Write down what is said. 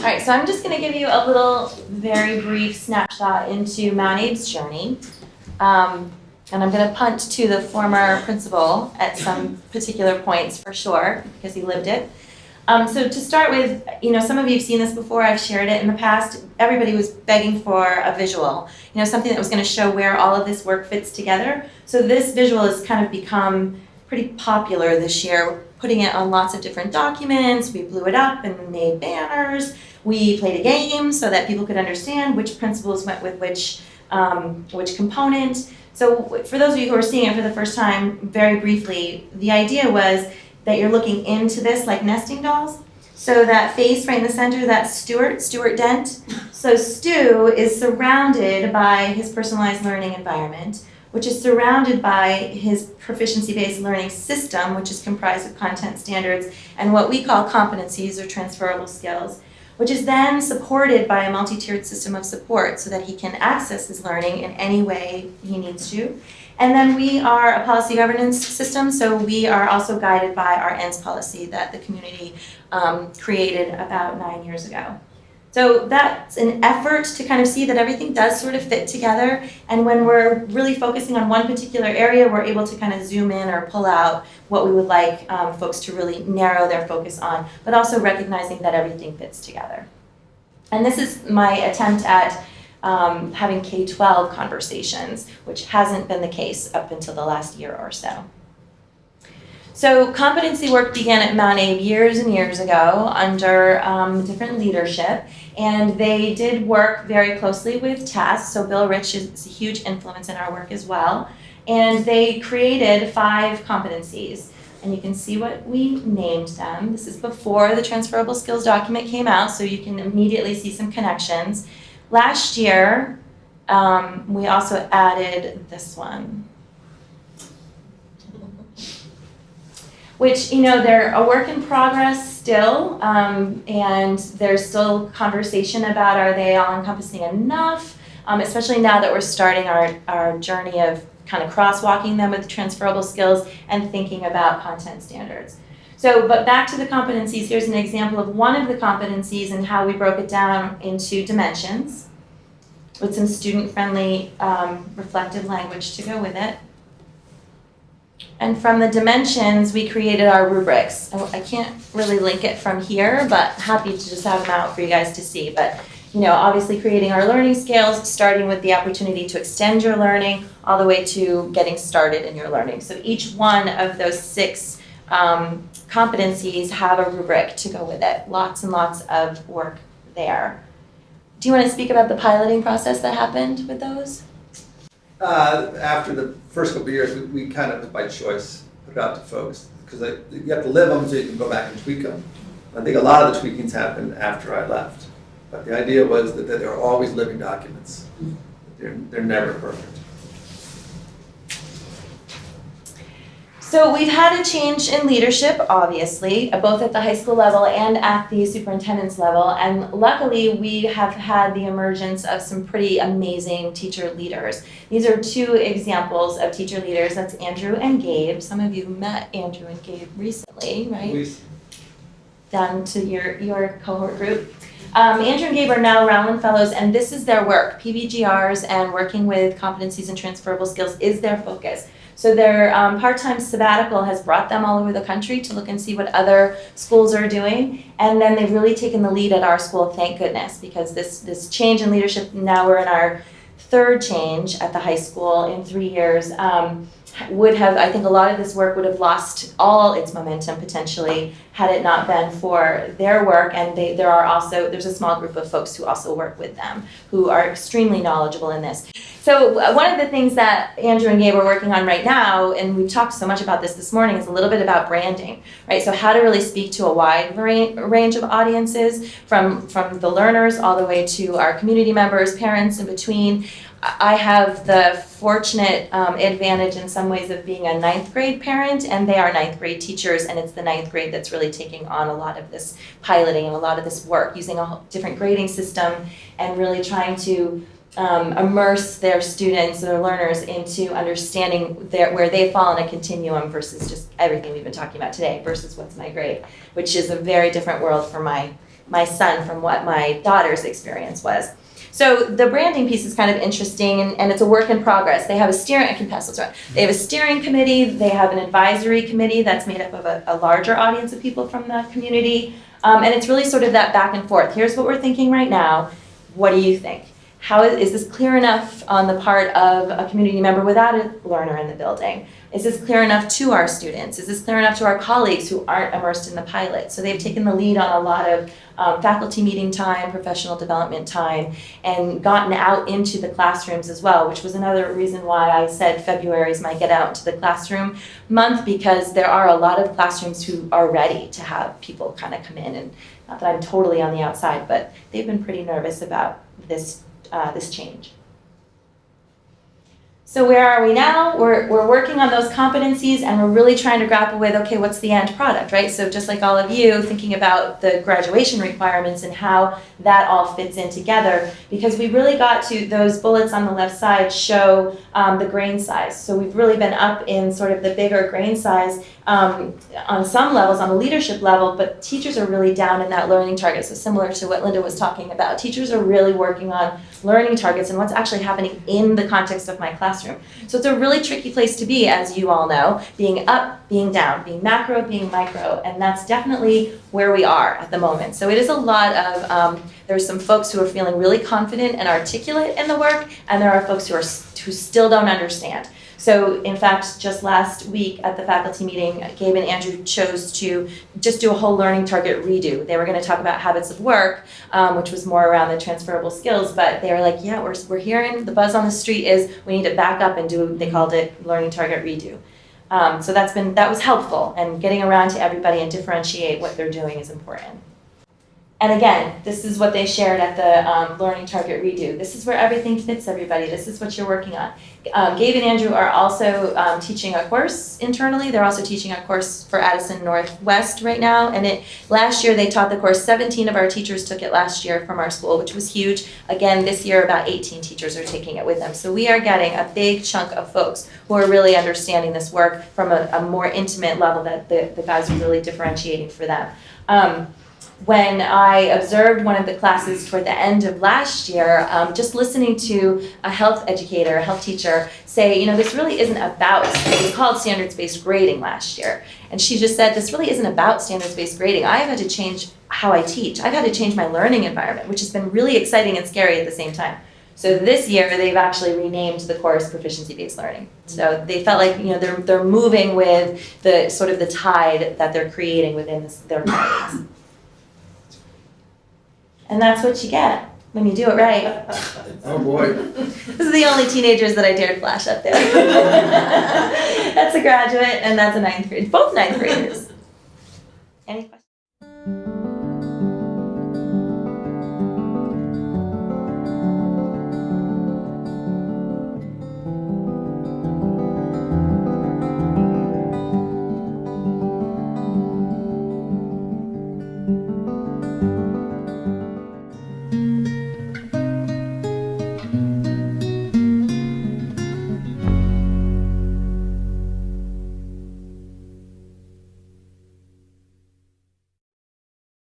All right, so I'm just going to give you a little very brief snapshot into Mount Abe's journey. And I'm going to punt to the former principal at some particular points for sure, because he lived it. So to start with, some of you have seen this before, I've shared it in the past. Everybody was begging for a visual, something that was going to show where all of this work fits together. So this visual has kind of become pretty popular this year. We're putting it on lots of different documents. We blew it up and made banners. We played a game so that people could understand which principles went with which component. So for those of you who are seeing it for the first time, very briefly, the idea was that you're looking into this like nesting dolls. So that face right in the center, that's Stuart Dent. So Stu is surrounded by his personalized learning environment, which is surrounded by his proficiency-based learning system, which is comprised of content standards and what we call competencies or transferable skills, which is then supported by a multi-tiered system of support so that he can access his learning in any way he needs to. And then we are a policy governance system, so we are also guided by our ENDS policy that the community created about 9 years ago. So that's an effort to kind of see that everything does sort of fit together, and when we're really focusing on one particular area, we're able to kind of zoom in or pull out what we would like folks to really narrow their focus on, but also recognizing that everything fits together. And this is my attempt at having K-12 conversations, which hasn't been the case up until the last year or so. So competency work began at Mount Abe years and years ago under different leadership, and they did work very closely with TAS, so Bill Rich is a huge influence in our work as well, and they created 5 competencies, and you can see what we named them. This is before the transferable skills document came out, so you can immediately see some connections. Last year, we also added this one, which, they're a work in progress still, and there's still conversation about are they all encompassing enough, especially now that we're starting our journey of kind of crosswalking them with transferable skills and thinking about content standards. So, but back to the competencies, here's an example of one of the competencies and how we broke it down into dimensions with some student-friendly reflective language to go with it. And from the dimensions, we created our rubrics. I can't really link it from here, but happy to just have them out for you guys to see. But, obviously creating our learning scales, starting with the opportunity to extend your learning all the way to getting started in your learning. So each one of those 6 competencies have a rubric to go with it. Lots and lots of work there. Do you want to speak about the piloting process that happened with those? After the first couple of years, we kind of, by choice, put it out to folks because you have to live them so you can go back and tweak them. I think a lot of the tweakings happened after I left. But the idea was that they're always living documents. They're never perfect. So we've had a change in leadership, obviously, both at the high school level and at the superintendent's level. And luckily, we have had the emergence of some pretty amazing teacher leaders. These are 2 examples of teacher leaders. That's Andrew and Gabe. Some of you met Andrew and Gabe recently, right? Down to your cohort group. Andrew and Gabe are now Rowland Fellows, and this is their work. PBGRs and working with competencies and transferable skills is their focus. So their part-time sabbatical has brought them all over the country to look and see what other schools are doing. And then they've really taken the lead at our school, thank goodness, because this change in leadership, now we're in our 3rd change at the high school in 3 years, I think a lot of this work would have lost all its momentum potentially had it not been for their work. And there's a small group of folks who also work with them who are extremely knowledgeable in this. So one of the things that Andrew and Gabe are working on right now, and we've talked so much about this morning, is a little bit about branding, right? So how to really speak to a wide range of audiences, from the learners all the way to our community members, parents in between. I have the fortunate advantage in some ways of being a 9th grade parent, and they are 9th grade teachers, and it's the 9th grade that's really taking on a lot of this piloting and a lot of this work, using a whole different grading system and really trying to immerse their students, their learners, into understanding where they fall in a continuum versus just everything we've been talking about today versus what's my grade, which is a very different world for my my son from what my daughter's experience was. So the branding piece is kind of interesting, and it's a work in progress. They have a steering, I can pass this around. They have a steering committee, they have an advisory committee that's made up of a larger audience of people from the community, and it's really sort of that back and forth. Here's what we're thinking right now, what do you think? How is this clear enough on the part of a community member without a learner in the building? Is this clear enough to our students? Is this clear enough to our colleagues who aren't immersed in the pilot? So they've taken the lead on a lot of faculty meeting time, professional development time, and gotten out into the classrooms as well, which was another reason why I said February is my Get Out into the Classroom month, because there are a lot of classrooms who are ready to have people kind of come in. And not that I'm totally on the outside, but they've been pretty nervous about this change. So where are we now? We're working on those competencies, and we're really trying to grapple with, okay, what's the end product, right? So just like all of you, thinking about the graduation requirements and how that all fits in together, because we really got to, those bullets on the left side show the grain size. So we've really been up in sort of the bigger grain size on some levels, on the leadership level, but teachers are really down in that learning target. So similar to what Linda was talking about, teachers are really working on learning targets and what's actually happening in the context of my classroom. So it's a really tricky place to be, as you all know, being up, being down, being macro, being micro, and that's definitely where we are at the moment. So it is a lot of, there's some folks who are feeling really confident and articulate in the work, and there are folks who still don't understand. So in fact, just last week at the faculty meeting, Gabe and Andrew chose to just do a whole learning target redo. They were going to talk about habits of work, which was more around the transferable skills, but they were like, yeah, we're hearing the buzz on the street is we need to back up and do, they called it learning target redo. So that was helpful, and getting around to everybody and differentiate what they're doing is important. And again, this is what they shared at the Learning Target Redo. This is where everything fits everybody. This is what you're working on. Gabe and Andrew are also teaching a course internally. They're also teaching a course for Addison Northwest right now. And last year they taught the course. 17 of our teachers took it last year from our school, which was huge. Again, this year about 18 teachers are taking it with them. So we are getting a big chunk of folks who are really understanding this work from a more intimate level that the guys are really differentiating for them. When I observed one of the classes toward the end of last year, just listening to a health educator, a health teacher say, you know, this really isn't about, it was called standards-based grading last year. And she just said, this really isn't about standards-based grading. I've had to change how I teach. I've had to change my learning environment, which has been really exciting and scary at the same time. So this year, they've actually renamed the course Proficiency-Based Learning. So they felt like, you know, they're moving with the sort of the tide that they're creating within their colleagues. And that's what you get when you do it right. Oh boy. This is the only teenagers that I dared flash up there. That's a graduate and that's a ninth grade, both ninth graders. Any questions?